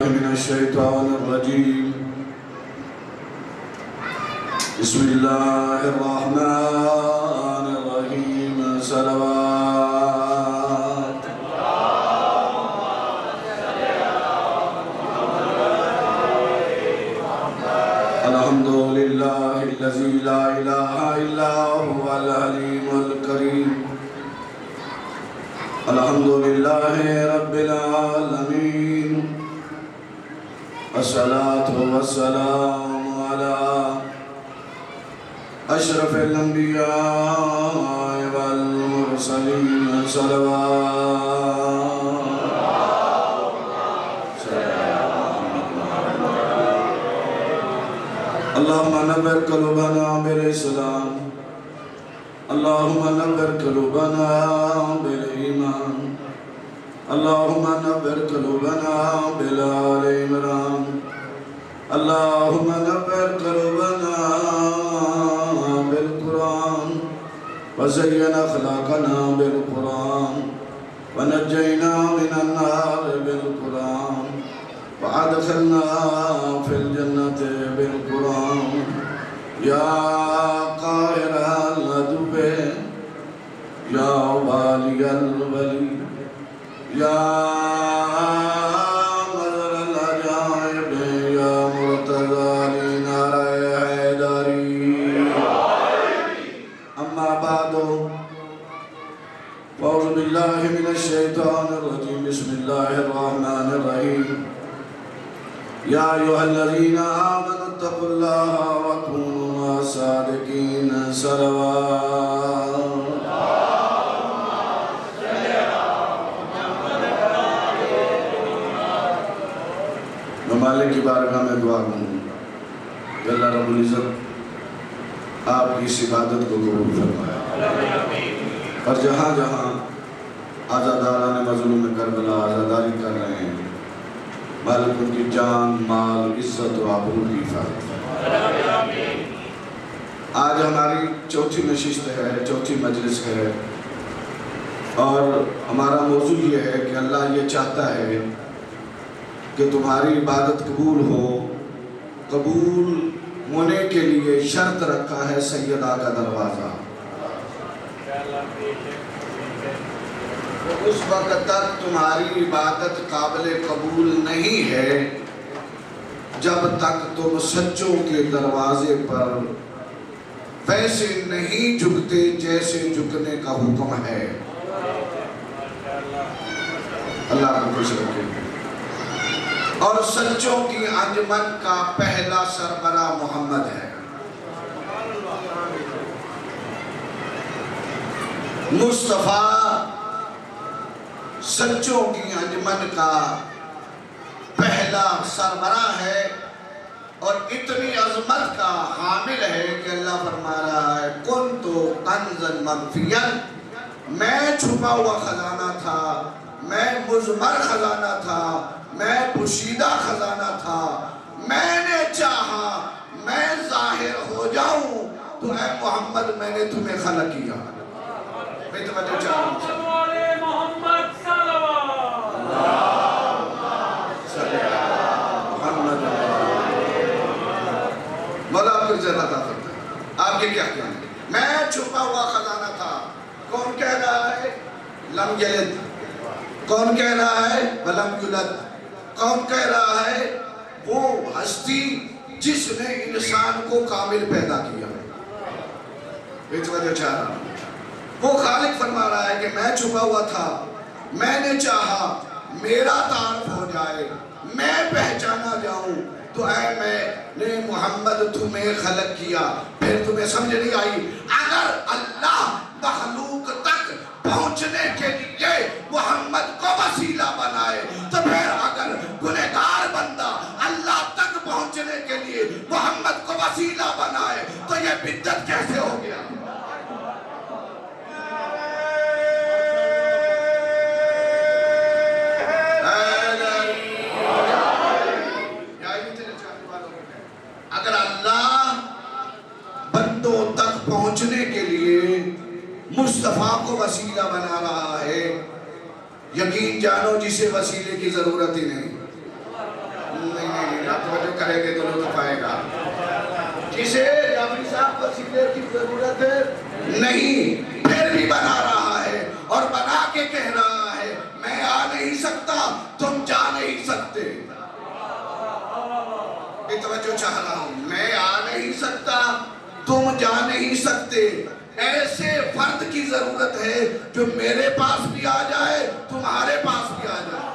من الشيطان الرجيم. بسم الله الرحمن الرحيم. صلوات الحمد لله الذي لا إله إلا هو الحليم الكريم. الحمد لله رب العالمين. الصلاة والسلام على أشرف الأنبياء والمرسلين. صلوات اللهم نور قلوبنا بالإسلام. اللهم نور قلوبنا بالإيمان. اللهم نور قلوبنا بآل عمران. اللهم نور قلوبنا بالقرآن وزين أخلاقنا بالقرآن ونجينا من النار بالقرآن وأدخلنا في الجنة بالقرآن. يا قاهر العدو يا والي الولي يا مظهر العجائب يا مرتضى لنار حیدری. أما بعد فأعوذ بالله من الشيطان الرجيم. بسم الله الرحمن الرحيم. يا أيها الذين آمنوا اتقوا الله وكونوا مع الصادقين. صلوات مالک کی بارگاہ میں دعا کروں کہ اللہ رب العزت آپ کی اس عبادت کو قبول فرمائے اور جہاں جہاں آزاداران مظلوم کربلا آزاداری کر رہے ہیں مالک ان کی جان مال عزت و آبرو کی حفاظت. آج ہماری چوتھی نشست ہے، چوتھی مجلس ہے اور ہمارا موضوع یہ ہے کہ اللہ یہ چاہتا ہے کہ تمہاری عبادت قبول ہو. قبول ہونے کے لیے شرط رکھا ہے سیدہ کا دروازہ. اس وقت تک تمہاری عبادت قابل قبول نہیں ہے جب تک تم سچوں کے دروازے پر ویسے نہیں جھکتے جیسے جھکنے کا حکم ہے. اللہ کو خوش رکھے. اور سچوں کی انجمن کا پہلا سربراہ محمد ہے. مصطفیٰ سچوں کی انجمن کا پہلا سربراہ ہے اور اتنی عظمت کا حامل ہے کہ اللہ فرما رہا ہے کنت کنزا مخفیا. میں چھپا ہوا خزانہ تھا، میں مضمر خزانہ تھا، میں پوشیدہ خزانہ تھا. میں نے چاہا میں ظاہر ہو جاؤں تو اے محمد میں نے تمہیں خلق کیا. میں توجہ چاہوں محمد مولا آپ کو عزت عطا کرتا ہے. آپ کے کیا کہنا ہے؟ میں چھپا ہوا خزانہ تھا. کون کہہ رہا ہے؟ لم یلد. کون کہہ رہا ہے؟ ولم یولد. کون کہہ رہا ہے؟ وہ ہستی جس نے انسان کو کامل پیدا کیا. بیچ وجہ چاہ رہا ہوں وہ خالق فرما رہا ہے کہ میں چھپا ہوا تھا، میں نے چاہا میرا تعارف ہو جائے، میں پہچانا جاؤں تو اے میں نے محمد تمہیں خلق کیا. پھر تمہیں سمجھ نہیں آئی؟ اگر اللہ مخلوق تک پہنچنے کے لیے محمد کو وسیلہ بنائے تو پھر اگر گنہگار بندہ اللہ تک پہنچنے کے لیے محمد کو وسیلہ بنائے تو یہ بدعت کیسے ہو گیا؟ اگر اللہ بندوں تک پہنچنے کے لیے مصطفیٰ کو وسیلہ بنا رہا ہے، یقین جانو جسے وسیلے کی ضرورت ہی نہیں. کریں گے تو لطف آئے گا. جسے جعفری صاحب وسیلے کی ضرورت نہیں پھر بھی بنا رہا ہے اور بنا کے کہہ رہا ہے میں آ نہیں سکتا تم جا نہیں سکتے. توجہ چاہ رہا ہوں, میں آ نہیں سکتا تم جا نہیں سکتے. ایسے فرد کی ضرورت ہے جو میرے پاس بھی آ جائے تمہارے پاس بھی آ جائے.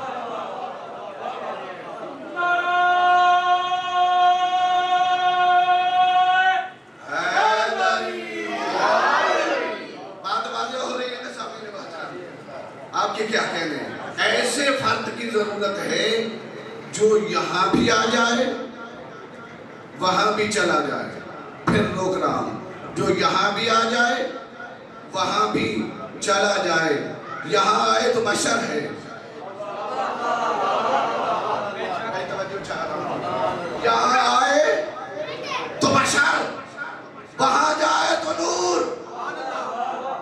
بات واضح ہو رہی ہے نا سامنے بات. آپ کے کیا کہنے ہیں؟ ایسے فرد کی ضرورت ہے جو یہاں بھی آ جائے وہاں بھی چلا جائے. پھر روک رہا ہوں, جو یہاں بھی آ جائے وہاں بھی چلا جائے. یہاں آئے تو بشر ہے. یہاں آئے تو بشر, وہاں جائے تو نور.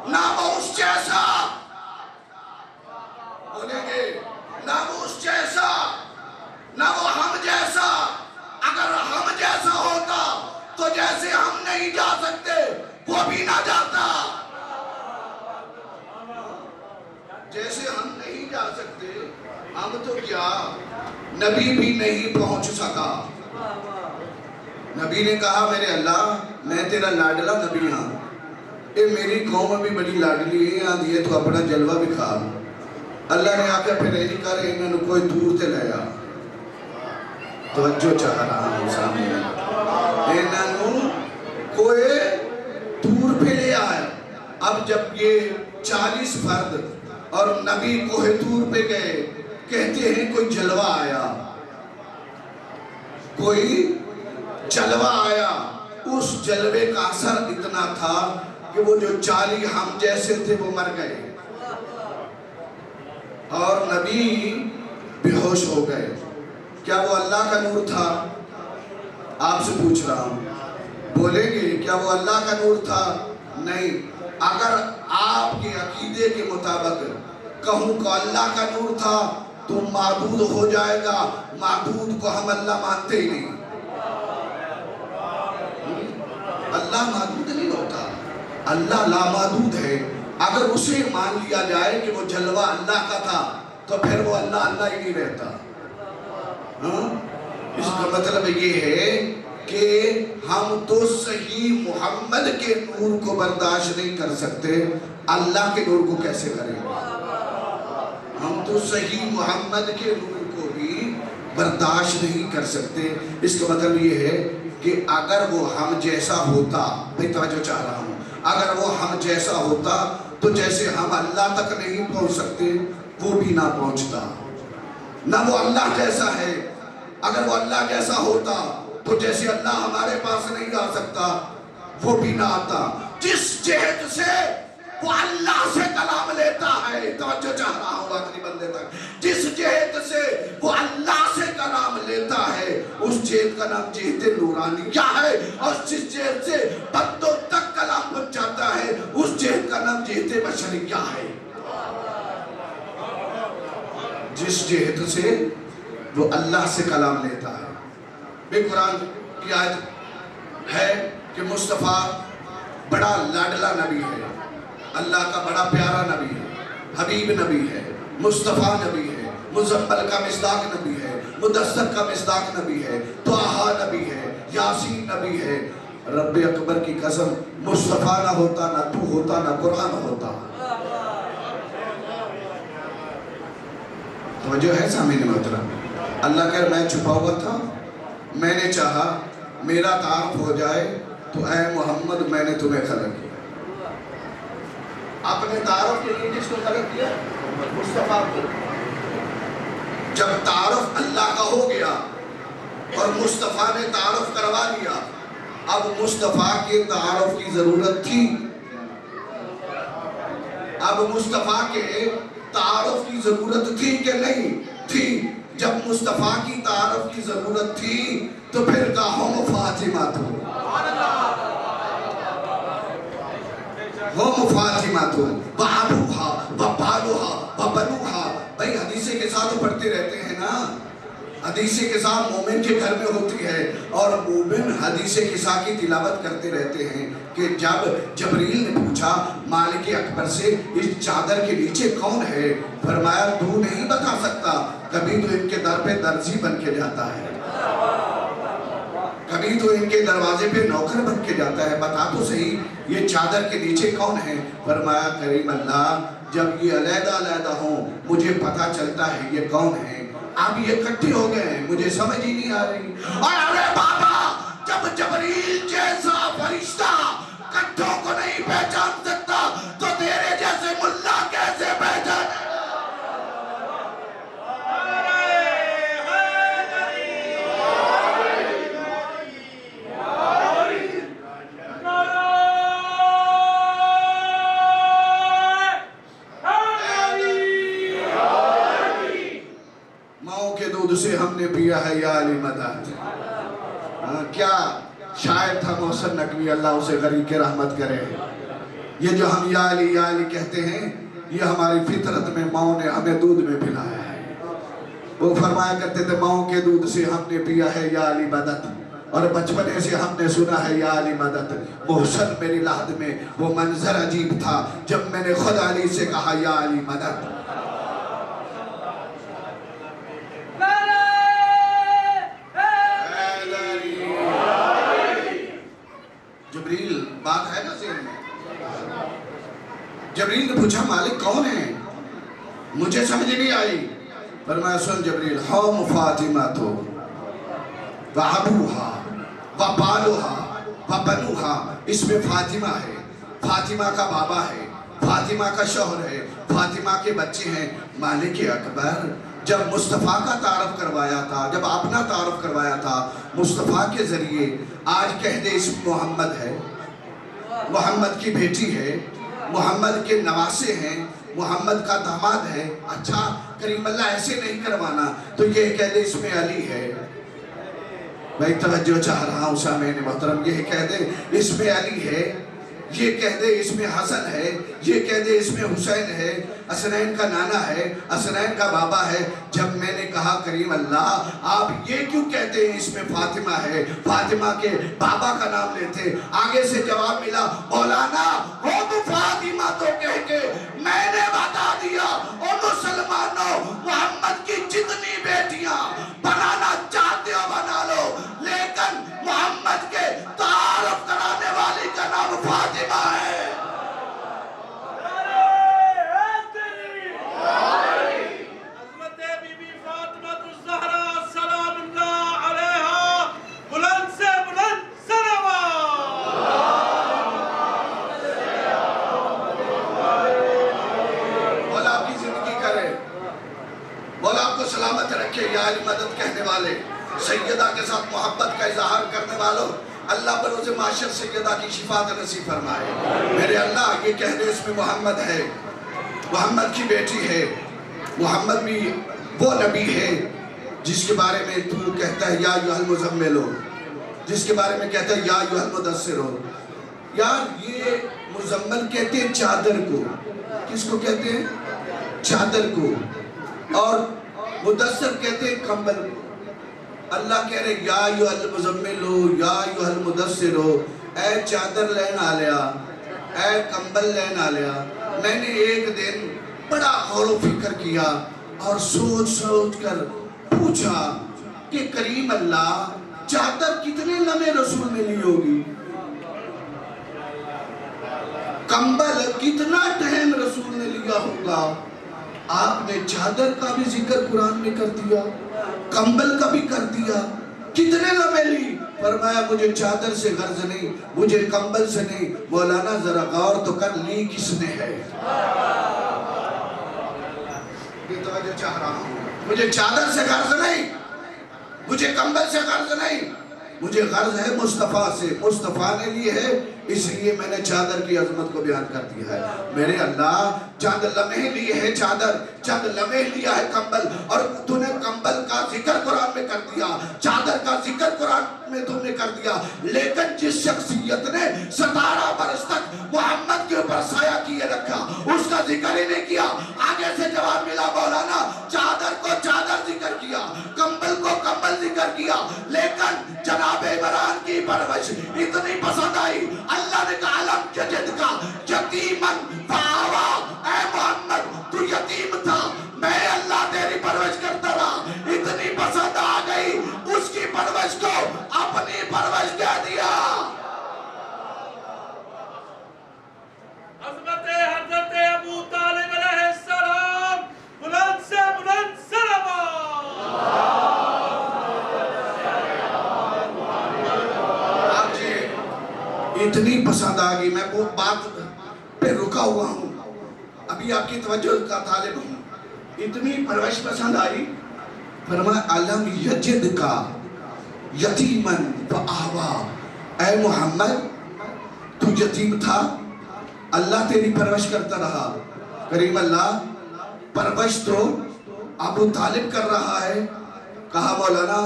نہ وہ اس جیسا بولیں گے, نہ وہ اس جیسا, نہ وہ ہم جیسا. اگر ہم جیسا ہوتا تو جیسے ہم نہیں جا سکتے وہ بھی نہ جاتا. جیسے ہم نہیں جا سکتے ہم تو کیا نبی بھی نہیں پہنچ سکا. نبی نے کہا میرے اللہ میں تیرا لاڈلا نبی ہاں, اے میری قوم بھی بڑی لاڈلی ہے, یہاں دیئے تو اپنا جلوہ بھی کھا. اللہ نے آکے پھر ایلی کر انہوں نے کوئی دور تے لیا. توجہ چاہ رہا ہوں سامنے, انہوں نے کوئی دور پہ لے آئے. اب جب یہ 40 فرد اور نبی کوہ طور پہ گئے, کہتے ہیں کوئی جلوہ آیا, کوئی جلوہ آیا. اس جلوے کا اثر اتنا تھا کہ وہ جو 40 ہم جیسے تھے وہ مر گئے اور نبی بے ہوش ہو گئے. کیا وہ اللہ کا نور تھا؟ آپ سے پوچھ رہا ہوں, بولیں گے کیا وہ اللہ کا نور تھا؟ نہیں. اگر آپ کے عقیدے کے مطابق کہوں کہ اللہ کا نور تھا تو معبود ہو جائے گا. معبود کو ہم اللہ مانتے ہی نہیں. اللہ معبود نہیں ہوتا, اللہ لامعبود ہے. اگر اسے مان لیا جائے کہ وہ جلوہ اللہ کا تھا تو پھر وہ اللہ اللہ ہی نہیں رہتا. اس کا مطلب یہ ہے کہ ہم تو صحیح محمد کے نور کو برداشت نہیں کر سکتے, اللہ کے نور کو کیسے کریں گے؟ ہم تو صحیح محمد کے نور کو بھی برداشت نہیں کر سکتے. اس کا مطلب یہ ہے کہ اگر وہ ہم جیسا ہوتا, بھئی توجہ چاہ رہا ہوں, اگر وہ ہم جیسا ہوتا تو جیسے ہم اللہ تک نہیں پہنچ سکتے وہ بھی نہ پہنچتا. نہ وہ اللہ جیسا ہے, اگر وہ اللہ جیسا ہوتا تو جیسے اللہ ہمارے پاس نہیں آ سکتا وہ بھی نہ آتا. جس جہت سے وہ اللہ سے کلام لیتا ہے, توجہ چاہ رہا ہوں آخری بندے تک, جس جہت سے وہ اللہ سے کلام لیتا ہے اس جہت کا نام جہت نورانیہ ہے, اور جس جہت سے بندوں تک کلام پہنچاتا ہے اس جہت کا نام جہت بشریہ ہے. جس جہت سے وہ اللہ سے کلام لیتا ہے. بے قرآن کی آیت ہے کہ مصطفیٰ بڑا لاڈلا نبی ہے, اللہ کا بڑا پیارا نبی ہے, حبیب نبی ہے, مصطفیٰ نبی ہے, مزمل کا مصداق نبی ہے, مدثر کا مصداق نبی ہے, طٰہٰ نبی ہے, یاسین نبی ہے. رب اکبر کی قسم مصطفیٰ نہ ہوتا, نہ تو ہوتا, نہ قرآن ہوتا. توجہ ہے سامنے محترم. اللہ کہہ میں چھپا ہوا تھا, میں نے چاہا میرا تعارف ہو جائے تو اے محمد میں نے تمہیں خلق کیا. اپنے تعارف کے لیے جس کو خلق کیا مصطفیٰ کو. جب تعارف اللہ کا ہو گیا اور مصطفیٰ نے تعارف کروا لیا, اب مصطفیٰ کے تعارف کی ضرورت تھی. اب مصطفیٰ کے تعارف کی ضرورت تھی کہ نہیں تھی؟ جب مصطفیٰ کی تعارف کی ضرورت تھی تو پھر کہا ہم فاطمہ تو ہم فاطمہ تو بابوہا ببالوہا ببنوہا. بھئی حدیثیں کے ساتھ پڑھتے رہتے ہیں نا, حدیث قصہ مومن کے گھر میں ہوتی ہے اور مومن حدیث قصہ کی تلاوت کرتے رہتے ہیں کہ جب جبریل نے پوچھا مالک اکبر سے اس چادر کے نیچے کون ہے، فرمایا تو نہیں بتا سکتا، کبھی تو ان کے در پہ درزی بن کے جاتا ہے، کبھی تو ان کے دروازے پہ نوکر بن کے جاتا ہے، بتا تو صحیح یہ چادر کے نیچے کون ہے۔ فرمایا کریم اللہ جب یہ علیحدہ علیحدہ ہوں مجھے پتا چلتا ہے یہ کون ہے، اب یہ اکٹھے ہو گئے ہیں مجھے سمجھ ہی نہیں آ رہی۔ اور ارے بابا جب جبریل جیسا فرشتہ کٹھوں کو نہیں پہچان سکتا تو تیرے جیسے ملا کیسے پہچانے؟ ماؤں کے دودھ سے ہم نے پیا ہے یا علی مدد۔ کیا شاعر تھا محسن نقوی، اللہ اسے غریق رحمت کرے، یہ جو ہم یا علی کہتے ہیں یہ ہماری فطرت میں ماؤں نے ہمیں دودھ میں پلایا ہے۔ وہ فرمایا کرتے تھے ماؤں کے دودھ سے ہم نے پیا ہے یا علی مدد، اور بچپنے سے ہم نے سنا ہے یا علی مدد۔ محسن میری لحد میں وہ منظر عجیب تھا جب میں نے خود علی سے کہا یا علی مدد۔ جبریل بات ہے نا ذہن میں، جبریل نے پوچھا مالک کون ہے، مجھے سمجھ نہیں آئی۔ فرمایا سن جبریل، قوم فاطمہ تو وابوہا وبالوہا وبنوہا، اس میں فاطمہ ہے، فاطمہ کا بابا ہے، فاطمہ کا شوہر ہے، فاطمہ کے بچے ہیں۔ مالک اکبر جب مصطفیٰ کا تعارف کروایا تھا، جب اپنا تعارف کروایا تھا مصطفیٰ کے ذریعے، آج کہہ دے اس محمد ہے، محمد کی بیٹی ہے، محمد کے نواسے ہیں، محمد کا داماد ہے، اچھا کریم اللہ ایسے نہیں کروانا تو یہ کہہ دے اس میں علی ہے۔ میں توجہ چاہ رہا ہوں سامعین محترم، یہ کہہ دے اس میں علی ہے، یہ کہہ دے اس میں حسن ہے، یہ کہہ دے اس میں حسین ہے، حسنین کا نانا ہے، حسنین کا بابا ہے۔ جب میں نے کہا کریم اللہ آپ یہ کیوں کہتے ہیں اس میں فاطمہ ہے، فاطمہ کے بابا کا نام لیتے، آگے سے جواب ملا مولانا وہ تو فاطمہ تو کہہ کے میں نے بتا دیا اور مسلمانوں محمد کی جتنی بیٹیاں بنانا چاہتے ہو بنا لو، لیکن محمد کے تعارف کرانے والی کا نام فاطمہ ہے۔ حضرت بی بی فاطمہ الزہرا سلام اللہ علیہا، بلند سے بلند صلوات۔ مولا آپ کی زندگی کرے، مولا آپ کو سلامت رکھے۔ یا علی مدد کہنے والے، سیدہ کے ساتھ محبت کا اظہار کرنے والوں، اللہ بروز معاشر سیدہ کی شفاعت نصیب فرمائے۔ میرے اللہ یہ کہہ دے اس میں محمد ہے، محمد کی بیٹی ہے، محمد بھی وہ نبی ہے جس کے بارے میں تو کہتا ہے یا ایھا المزمل، جس کے بارے میں کہتا ہے یا ایھا المدثر۔ یار یہ مزمل کہتے ہیں چادر کو، کس کو کہتے ہیں؟ چادر کو، اور مدثر کہتے ہیں کمبل کو۔ اللہ کہہ رہے یا ایھا المزمل یا ایھا المدثر، اے چادر لین آلیا، اے کمبل لین آلیا۔ میں نے ایک دن بڑا غور و فکر کیا اور سوچ سوچ کر پوچھا کہ کریم اللہ چادر کتنے لمحے رسول نے لی ہوگی، کمبل کتنا ٹائم رسول نے لیا ہوگا۔ آپ نے چادر کا بھی ذکر قرآن میں کر دیا، کمبل کا بھی کر دیا، کتنے لمحے لی؟ فرمایا مجھے چادر سے غرض نہیں، مجھے کمبل سے نہیں۔ مولانا ذرا غور تو کر لی کس نے ہے؟ یہ توجہ چاہ رہا ہوں، مجھے چادر سے غرض نہیں، مجھے کمبل سے غرض نہیں، مجھے غرض ہے مصطفیٰ سے۔ مصطفیٰ نے لی ہے اس لیے میں نے چادر کی عظمت کو بیان کر دیا ہے۔ میرے اللہ چند لمحے لیے ہے چادر، چند لمحے لیا ہے کمبل، اور تو نے کمبل کا ذکر قرآن میں کر دیا، چادر کا ذکر قرآن میں تم نے کر دیا، لیکن جس شخصیت نے 17 برس تک محمد کے اوپر سایہ کیے رکھا اس کا ذکر ہی نہیں کیا۔ آگے سے جواب ملا مولانا چادر کو چادر ذکر کیا، کمبل کو اگر کیا، لیکن جناب عمران کی پرورش اتنی پسند آئی، اللہ نے کہا لم یجد کا یتیمن فآوا، اے محمد تو یتیم تھا، میں اللہ تیری پرورش کرتا رہا، اتنی پسند آ گئی اس کی پرورش کو اپنی پرورش کہہ دیا۔ عظمت حضرت ابو طالب علیہ السلام، بلند سے بلند صلوات۔ آپ جی اتنی پسند آگئی، میں وہ بات پہ رکا ہوا ہوں، ابھی آپ کی توجہ کا طالب ہوں، اتنی پرورش پسند آئی، فرمایا علم یجد کا یتیمن فآوا، اے محمد تو یتیم تھا، اللہ تیری پرورش کرتا رہا۔ کریم اللہ پرورش تو ابو طالب کر رہا ہے، کہا مولانا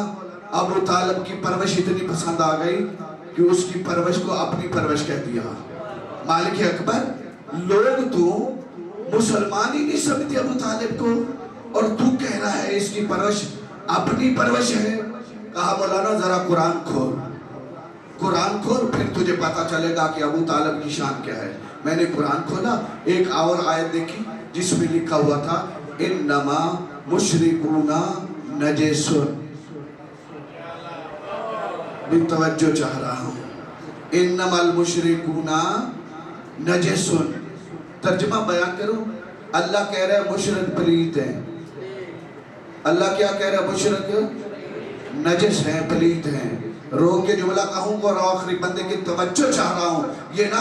ابو طالب کی پرورش اتنی پسند آ گئی کہ اس کی پرورش کو اپنی پرورش کہہ دیا۔ مالک اکبر لوگ تو مسلمان ہی نہیں سمجھتے ابو طالب کو، اور تو کہہ رہا ہے اس کی پرورش اپنی پرورش ہے۔ کہا مولانا ذرا قرآن کھول، قرآن کھول پھر تجھے پتا چلے گا کہ ابو طالب کی شان کیا ہے۔ میں نے قرآن کھولا، ایک اور آیت دیکھی جس میں لکھا ہوا تھا انما مشرکون نجس، بھی توجہ چاہ رہا ہوں، انما المشرکون نجس، ترجمہ بیان کرو، اللہ کہہ رہا ہے مشرک پلیت ہیں، اللہ کیا کہہ رہا ہے؟ مشرک نجس ہیں، پلیت ہیں۔ روک کے جملہ کہوں گا اور آخری بندے کی توجہ چاہ رہا ہوں، یہ نہ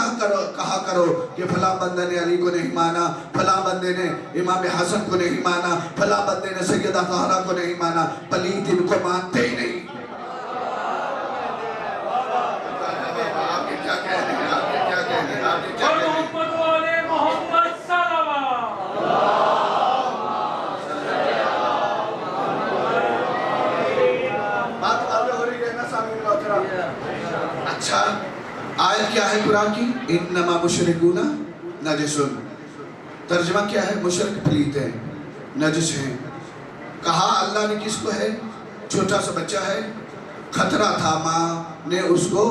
کہا کرو کہ فلاں بندے نے علی کو نہیں مانا، فلاں بندے نے امام حسن کو نہیں مانا، فلاں بندے نے سیدہ طہرہ کو نہیں مانا، پلیت ان کو مانتے ہی نہیں۔ آپ کے کیا کہنے ہیں؟ آپ کے کیا کہنے ہیں؟ آپ کے کیا کہنے ہیں؟ محمد والے محمد صلوات۔ بات واضح ہو رہی ہے نا سامنے محترم؟ اچھا آیت کیا ہے قرآن کی؟ انما مشرکون نجس، ترجمہ کیا ہے؟ مشرک پلیت ہیں، نجس ہیں۔ کہا اللہ نے کس کو ہے؟ چھوٹا سا بچہ ہے، خطرہ تھا، ماں نے اس کو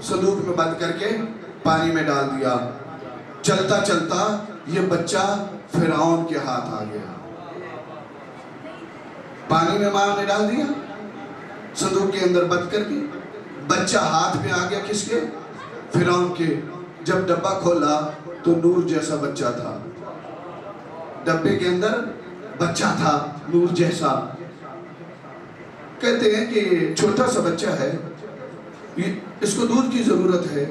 صندوق میں بند کر کے پانی میں ڈال دیا، چلتا چلتا یہ بچہ فرعون کے ہاتھ آ گیا، پانی میں ماں نے ڈال دیا، صندوق کے اندر بند کر کے، بچہ ہاتھ میں آ گیا کس کے؟ فرعون کے۔ جب ڈبہ کھولا تو نور جیسا بچہ تھا، ڈبے کے اندر بچہ تھا نور جیسا۔ کہتے ہیں کہ چھوٹا سا بچہ ہے، اس کو دودھ کی ضرورت ہے،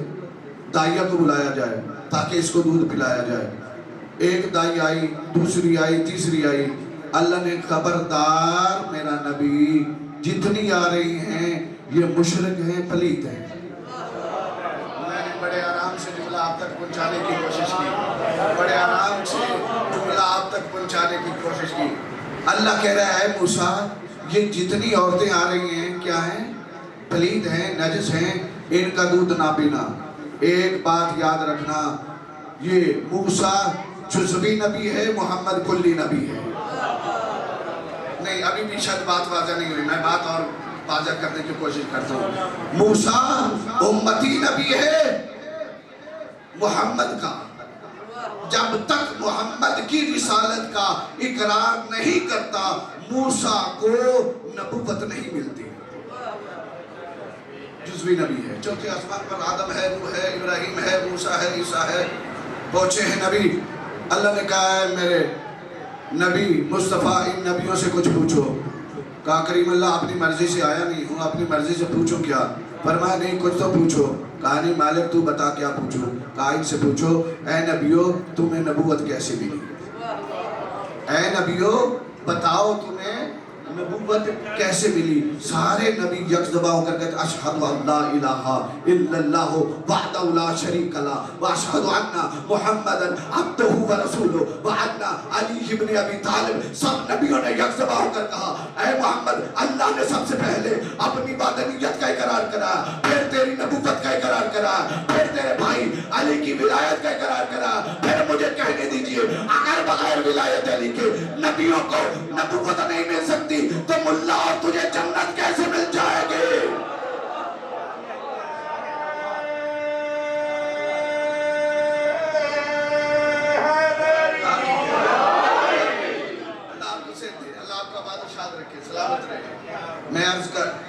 دائیہ کو بلایا جائے تاکہ اس کو دودھ پلایا جائے۔ ایک دائی آئی، دوسری آئی، تیسری آئی، اللہ نے خبردار میرا نبی جتنی آ رہی ہیں یہ مشرک ہیں، پلیت ہیں۔ میں نے بڑے آرام سے جملہ آپ تک پہنچانے کی کوشش کی، بڑے آرام سے جملہ آپ تک پہنچانے کی کوشش کی۔ اللہ کہہ رہا ہے موسیٰ یہ جتنی عورتیں آ رہی ہیں کیا ہیں؟ پلیت ہیں، نجس ہیں، ان کا دودھ نہ پینا۔ ایک بات یاد رکھنا، یہ موسیٰ جزوی نبی ہے، محمد کلی نبی ہے۔ نہیں ابھی بھی شاید بات واضح نہیں ہوئی، میں بات اور واضح کرنے کی کوشش کرتا ہوں۔ موسیٰ امتی نبی ہے محمد کا، جب تک محمد کی رسالت کا اقرار نہیں کرتا موسیٰ کو نبوت نہیں ملتی۔ جزوی نبی ہے، چوتھے آسمان پر آدم ہے، نوح ہے، ابراہیم ہے، موسیٰ ہے، عیسیٰ ہے، پہنچے ہیں نبی۔ اللہ نے کہا ہے میرے نبی مصطفیٰ ان نبیوں سے کچھ پوچھو۔ کہا کریم اللہ اپنی مرضی سے آیا نہیں ہوں، اپنی مرضی سے پوچھو کیا؟ فرمایا نہیں کچھ تو پوچھو۔ کہا نہیں مالک تو بتا کیا پوچھو؟ کہا ان سے پوچھو اے نبیو تمہیں نبوت کیسے ملی؟ اے نبیو بتاؤ تمہیں نبوت کیسے ملی؟ سارے نبی یک زباں ہو کر کہتے اشہد ان لا الہ الا اللہ وحدہ لا شریک لہ واشہد ان محمدًا عبدہ ورسولہ وان علی بن ابی طالب۔ سب نبیوں نے یک زباں ہو کر کہا اے محمد اللہ نے سب سے پہلے اپنی وحدانیت کا اقرار کرا، پھر تیری نبوت کا اقرار کرا، پھر تیرے بھائی علی کی ولایت کا اقرار کرا، پھر مجھے کہنے دیجئے اگر بغیر ولایت علی کے نبیوں کو نبوت نہیں مل سکتی تو ملا اور تجھے جنت کیسے مل جائے گی؟ اللہ آپ کا بادشاہ رکھے، سلامت رہے۔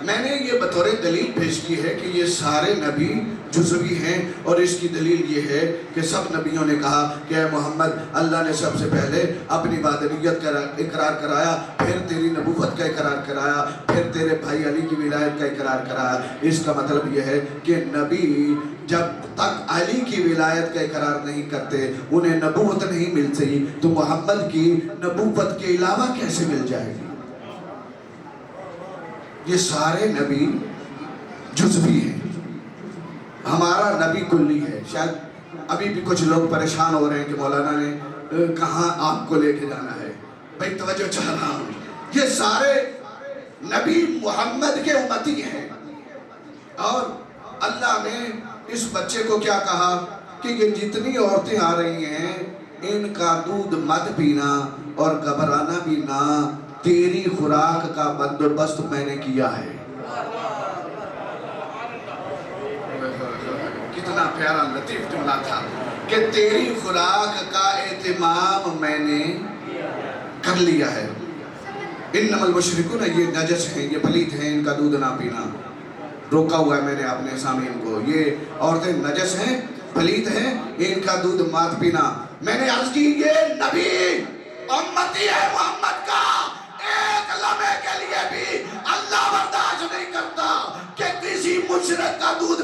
میں نے یہ بطور دلیل پیش کی ہے کہ یہ سارے نبی جزوی ہیں، اور اس کی دلیل یہ ہے کہ سب نبیوں نے کہا کہ اے محمد اللہ نے سب سے پہلے اپنی وحدانیت کا اقرار کرایا، پھر تیری نبوت کا اقرار کرایا، پھر تیرے بھائی علی کی ولایت کا اقرار کرایا۔ اس کا مطلب یہ ہے کہ نبی جب تک علی کی ولایت کا اقرار نہیں کرتے انہیں نبوت نہیں مل سکی، تو محمد کی نبوت کے علاوہ کیسے مل جائے گی؟ یہ سارے نبی جزوی ہیں، ہمارا نبی کلی ہے۔ شاید ابھی بھی کچھ لوگ پریشان ہو رہے ہیں کہ مولانا نے کہاں آپ کو لے کے جانا ہے۔ بھائی توجہ چاہ رہا ہوں، یہ سارے نبی محمد کے امتی ہیں، اور اللہ نے اس بچے کو کیا کہا کہ یہ جتنی عورتیں آ رہی ہیں ان کا دودھ مت پینا اور گھبرانا بھی نہ، تیری خوراک کا بندوبست میں نے کیا ہے۔ کتنا پیارا لطیف جملہ تھا کہ تیری خوراک کا اہتمام میں نے کر لیا ہے۔ انما المشرکون، یہ نجس ہیں، یہ پلیت ہیں، ان کا دودھ نہ پینا۔ روکا ہوا ہے میں نے اپنے سامعین کو، یہ عورتیں نجس ہیں، پلیت ہیں، ان کا دودھ مت پینا۔ میں نے عرض کی یہ نبی امتی ہے محمد کا، ایک لمحے کے لیے بھی اللہ برداشت نہیں کرتا کہ کسی مشرک کا دودھ